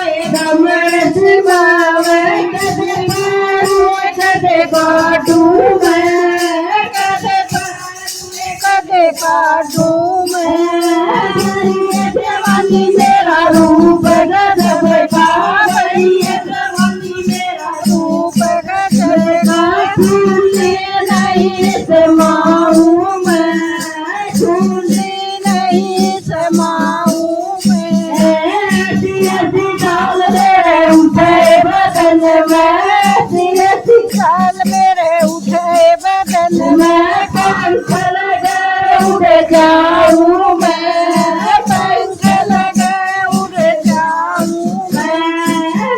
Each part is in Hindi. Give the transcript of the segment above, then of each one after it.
कमर समावे कदे पारू कदे काटू मैं कदे पारू कदे काटू मैं जवानी मेरा रूप गजब का बड़ी जवानी मेरा रूप गजब का छूने नहीं समाऊं मैं छूने नहीं समाऊं मैं ऐसी ऐसी चाल मेरे उठे बदन में ऐसी चाल मेरे उठे बदन में पंख लगे उड़ जाऊं मैं पंख लगे उड़ जाऊं मैं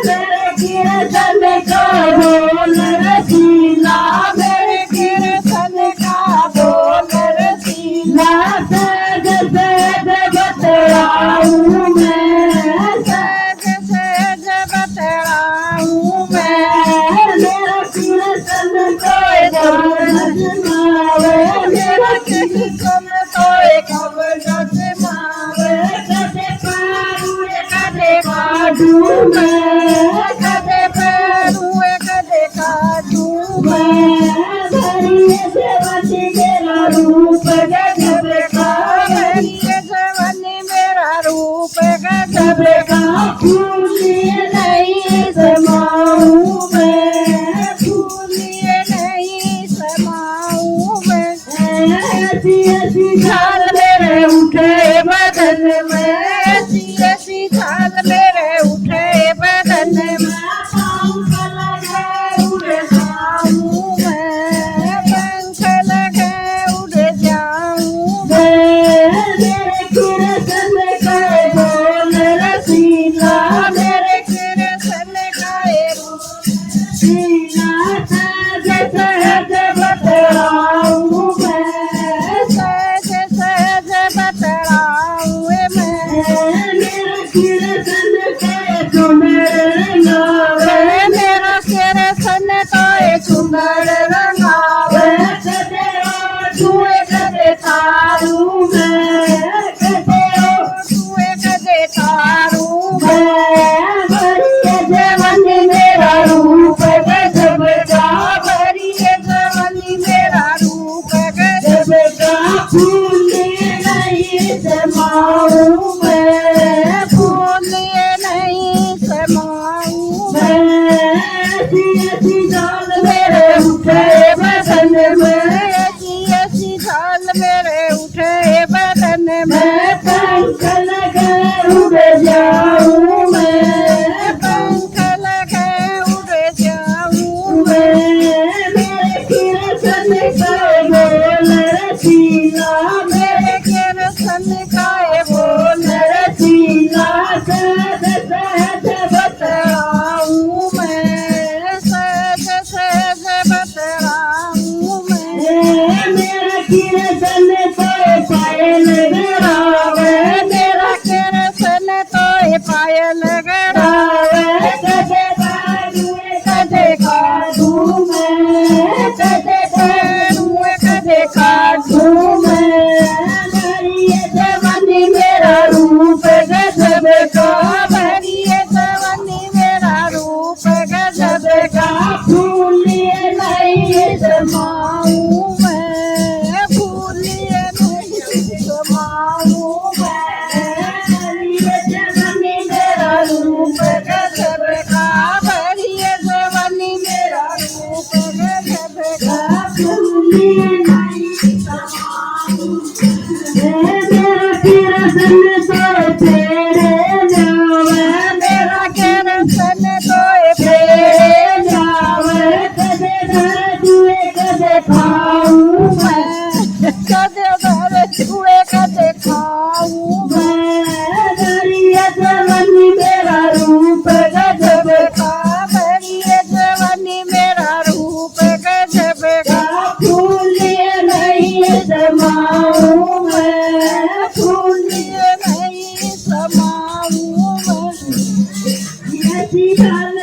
मेरे कीर्तन का बोल रसीला मेरे कीर्तन का बोल रसीला सज सज बतलाऊं मैं सज सज बतलाऊं मैं मेरा कीर्तन कोई कमर सुनावे मेरा कीर्तन कोई कमर सुनावे कदे पारू कदे काटू मैं कदे पारू कदे काटू मैं धरिए जवानी मेरा रूप गजब का धरिए जवानी मेरा रूप गजब का फूलिए नहीं समाऊं मैं फूलिए नहीं समाऊं मैं ऐसी ऐसी चाल मेरे उठे बदन में ऐसी ऐसी चाल मेरे उठे बदन में पंख लगे उड़ जाऊं मैं पंख लगे उड़ जाऊं मैं मेरे कीर्तन का बोल रसीला मेरे कीर्तन का रसीला सज सज बतलाऊं मैं सज सज बतलाऊं मैं मेरा कीर्तन का सुंदर रंगावे मेरा कीर्तन का सुंदर रंगावे कदे छुए कदे तारू मैं कदे छुए कदे तारू मैं भरिए जवानी मेरा रूप गजब का भरिए जवानी मेरा रूप गजब का फूलिए नहीं समाऊं मैं फूलिए नहीं समाऊं मैं ऐसी ऐसी चाल मेरे उठे बदन में ऐसी चाल मेरे उठे बदन में पंख लगे उड़ जाऊं मैं पंख लगे उड़ जाऊं मैं मेरे कीर्तन का बोल रसीला मेरे कीर्तन का बोल रसीला सज सज बतलाऊं मैं सज सज बतलाऊं मैं मेरा कीर्तन तो पायल गड़ावे मेरा कीर्तन तो पायल गड़ावे कदे पारू कदे काटू मैं कदे पारू कदे काटू मैं भरिए जवानी मेरा रूप गजब का भरिए जवानी मेरा रूप गजब का फूलिए नहीं समाऊं मैं फूलिए नहीं समाऊं मैं भरिए जवानी मेरा रूप गजब का भरिए जवानी मेरा रूप गजब का फूलिए नहीं समाऊं मेरा कीर्तन तो तेरे जावे मेरा कीर्तन तो तेरे जावे कदे धर छुए कदे खाऊं मैं कदे धर छुए कदे खाऊं मैं धरिए जवानी मेरा रूप गजब का भरिए जवानी मेरा रूप गजब का फूलिए नहीं समाऊं मैं फूलिए नहीं समाऊं मैं ऐसी चाल